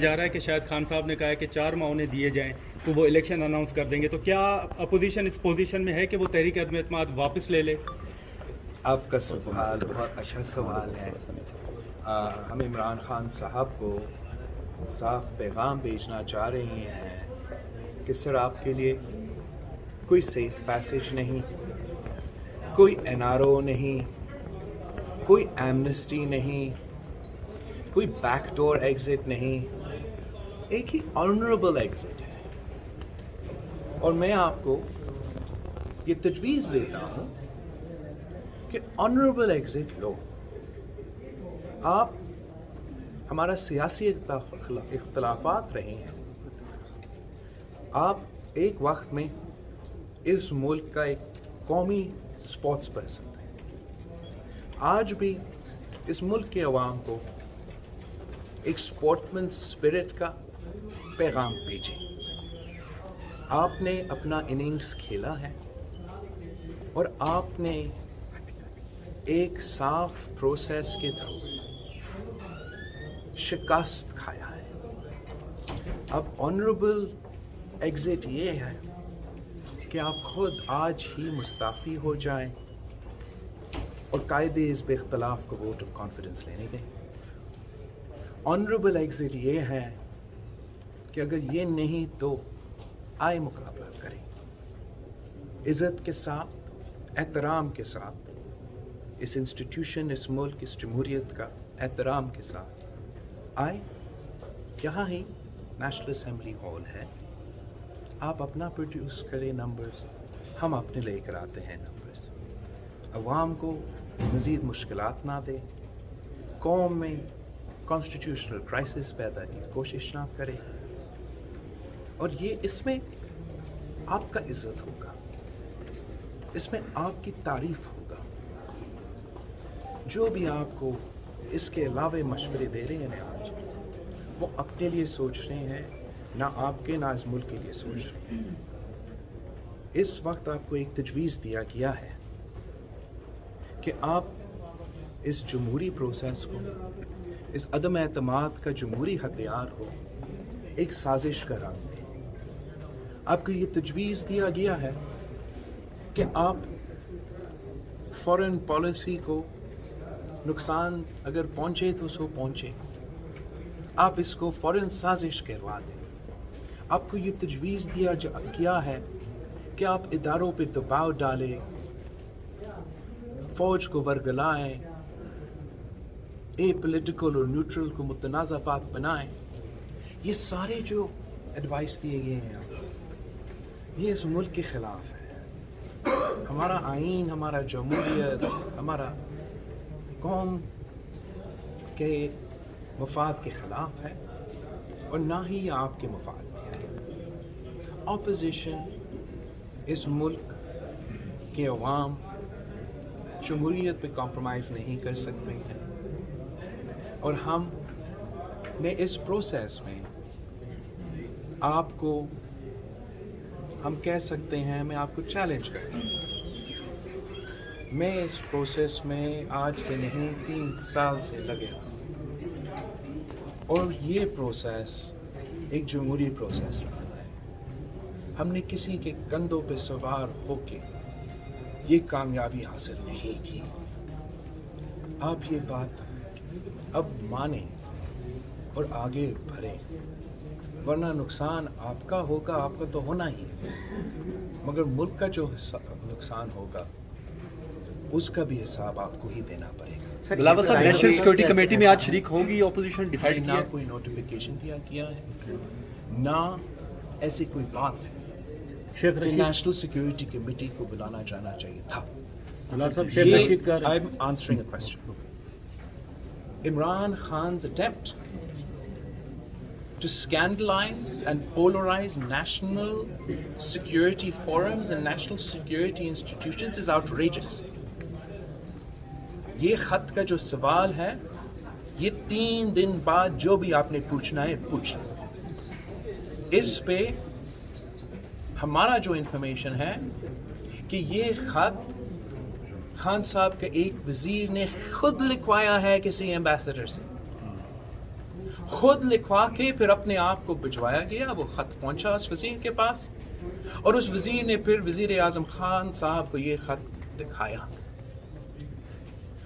جا رہا ہے کہ شاید خان صاحب نے کہا ہے کہ 4 ماہ انہیں دیے جائیں تو وہ الیکشن اناؤنس کر دیں گے، تو کیا اپوزیشن اس پوزیشن میں ہے کہ وہ تحریک عدم اعتماد واپس لے لے؟ آپ کا سوال بہت اچھا سوال ہے۔ ہم عمران خان صاحب کو صاف پیغام بھیجنا چاہ رہے ہیں کہ سر آپ کے لیے کوئی سیف پیسیج نہیں، کوئی NRO نہیں، کوئی ایمنسٹی نہیں، کوئی بیک ڈور ایگزٹ نہیں، ایک ہی آنریبل ایگزٹ ہے۔ اور میں آپ کو یہ تجویز دیتا ہوں کہ آنریبل ایگزٹ لو۔ آپ ہمارا سیاسی اختلافات رہے ہیں، آپ ایک وقت میں اس ملک کا ایک قومی اسپورٹس پرسن تھے، آج بھی اس ملک کے عوام کو ایک اسپورٹمن اسپرٹ کا پیغام بھیجیں۔ آپ نے اپنا اننگز کھیلا ہے اور آپ نے ایک صاف پروسیس کے تھرو شکست کھایا ہے۔ اب آنریبل ایگزٹ یہ ہے کہ آپ خود آج ہی مستعفی ہو جائیں اور قائد حزب اختلاف کو ووٹ آف کانفیڈنس لینے دیں۔ آنریبل ایگزٹ یہ ہے کہ اگر یہ نہیں تو آئے مقابلہ کریں، عزت کے ساتھ، احترام کے ساتھ، اس انسٹیٹیوشن، اس ملک، اس جمہوریت کا احترام کے ساتھ آئے۔ یہاں ہی نیشنل اسمبلی ہال ہے، آپ اپنا پروڈیوس کریں نمبرز، ہم اپنے لے کر آتے ہیں نمبرز۔ عوام کو مزید مشکلات نہ دیں، قوم میں کانسٹیٹیوشنل کرائسس پیدا کی کوشش نہ کرے، اور یہ اس میں آپ کا عزت ہوگا، اس میں آپ کی تعریف ہوگا۔ جو بھی آپ کو اس کے علاوہ مشورے دے رہے ہیں آج، وہ اپنے لیے سوچ رہے ہیں، نہ آپ کے، نہ اس ملک کے لیے سوچ رہے ہیں۔ اس وقت آپ کو ایک تجویز دیا گیا ہے کہ آپ اس جمہوری پروسیس کو، اس عدم اعتماد کا جمہوری ہتھیار ہو، ایک سازش کا رنگ دیں۔ آپ کو یہ تجویز دیا گیا ہے کہ آپ فارن پالیسی کو نقصان اگر پہنچے تو سو پہنچے، آپ اس کو فوراً سازش کروا دیں۔ آپ کو یہ تجویز دیا گیا ہے کہ آپ اداروں پہ دباؤ ڈالیں، فوج کو ورگلائیں، پولیٹیکل اور نیوٹرل کو متنازع بات بنائیں۔ یہ سارے جو ایڈوائس دیے گئے ہیں یہ اس ملک کے خلاف ہے۔ ہمارا آئین، ہمارا جمہوریت، ہمارا قوم کے مفاد کے خلاف ہے، اور نہ ہی یہ آپ کے مفاد میں ہے۔ اپوزیشن اس ملک کے عوام جمہوریت پہ کمپرومائز نہیں کر سکتے ہیں، اور ہم نے اس پروسیس میں آپ کو، ہم کہہ سکتے ہیں، میں آپ کو چیلنج کرتا ہوں۔ میں اس پروسیس میں آج سے نہیں 3 سال سے لگے ہوں، اور یہ پروسیس ایک جمہوری پروسیس رہا ہے۔ ہم نے کسی کے کندھوں پہ سوار ہو کے یہ کامیابی حاصل نہیں کی۔ آپ یہ بات اب مانیں اور آگے بڑھیں، ورنہ نقصان آپ کا ہوگا، آپ کا تو ہونا ہی ہے، مگر ملک کا جو نقصان ہوگا اس کا بھی حساب آپ کو ہی دینا پڑے گا۔ بلاول صاحب، نیشنل سیکورٹی کمیٹی میں آج شریک ہوگی اپوزیشن، ڈیسائیڈ کیا؟ نہ کوئی نوٹیفیکیشن دیا گیا ہے، نہ ایسی کوئی بات ہے کہ نیشنل سیکورٹی کمیٹی کو بلانا جانا چاہیے تھا۔ I'm answering a question. Imran Khan's attempt to scandalize and polarize national security forums and national security institutions is outrageous. یہ خط کا جو سوال ہے، یہ 3 دن بعد جو بھی آپ نے پوچھنا ہے پوچھ لیں۔ اس پہ ہمارا جو انفارمیشن ہے کہ یہ خط خان صاحب کے ایک وزیر نے خود لکھوایا ہے کسی ایمبیسڈر سے، خود لکھوا کے پھر اپنے آپ کو بھجوایا گیا. وہ خط پہنچا اس وزیر کے پاس اور اس وزیر نے پھر وزیر اعظم خان صاحب کو یہ خط دکھایا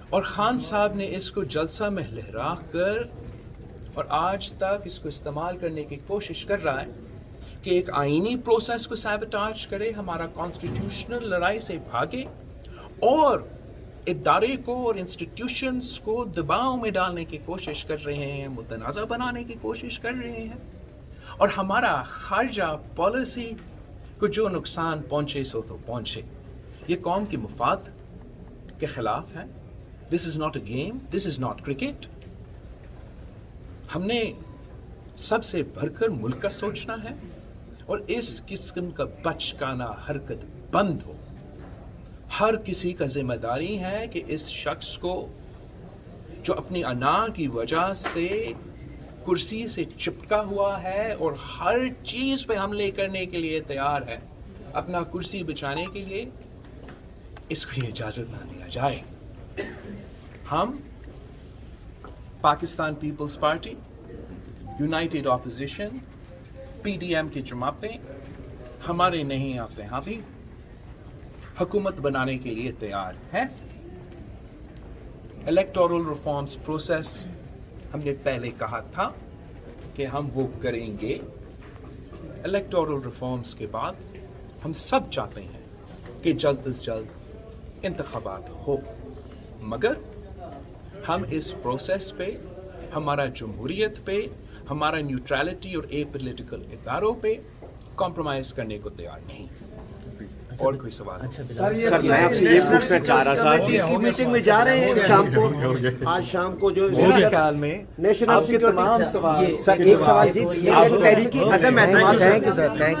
اور خان صاحب نے اس کو جلسہ میں لہرا کر اور آج تک اس کو استعمال کرنے کی کوشش کر رہا ہے کہ ایک آئینی پروسیس کو سیبوٹاج کرے, ہمارا کانسٹیٹیوشنل لڑائی سے بھاگے اور ادارے کو اور انسٹیٹیوشنز کو دباؤ میں ڈالنے کی کوشش کر رہے ہیں, متنازع بنانے کی کوشش کر رہے ہیں, اور ہمارا خارجہ پالیسی کو جو نقصان پہنچے سو تو پہنچے. یہ قوم کے مفاد کے خلاف ہے. This is not a game, this is not cricket. ہم نے سب سے بڑھ کر ملک کا سوچنا ہے اور اس قسم کا بچکانہ حرکت بند ہو. ہر کسی کا ذمہ داری ہے کہ اس شخص کو جو اپنی انا کی وجہ سے کرسی سے چپکا ہوا ہے اور ہر چیز پہ حملے کرنے کے لیے تیار ہے, اپنا کرسی بچانے کے لیے, اس کو یہ اجازت نہ دیا جائے. ہم Pakistan Peoples Party, United Opposition, P D M کی جماعتیں ہمارے نہیں آتے ہاں بھی حکومت بنانے کے لیے تیار ہیں. الیکٹورل ریفارمز پروسیس ہم نے پہلے کہا تھا کہ ہم وہ کریں گے. الیکٹورل ریفارمز کے بعد ہم سب چاہتے ہیں کہ جلد از جلد انتخابات ہو, مگر ہم اس پروسیس پہ, ہمارا جمہوریت پہ, ہمارا نیوٹرلٹی اور اے پولیٹیکل اداروں پہ کمپرومائز کرنے کو تیار نہیں. اور کوئی سوال؟ سر میں آپ سے یہ پوچھنا چاہ رہا تھا کہ اسی میٹنگ میں جا رہے ہیں شام کو, آج شام کو جو میرے خیال میں نیشنل آپ کے تمام سوال سر ایک سوال جی, تحریکی عدم اعتماد ہے کہ سر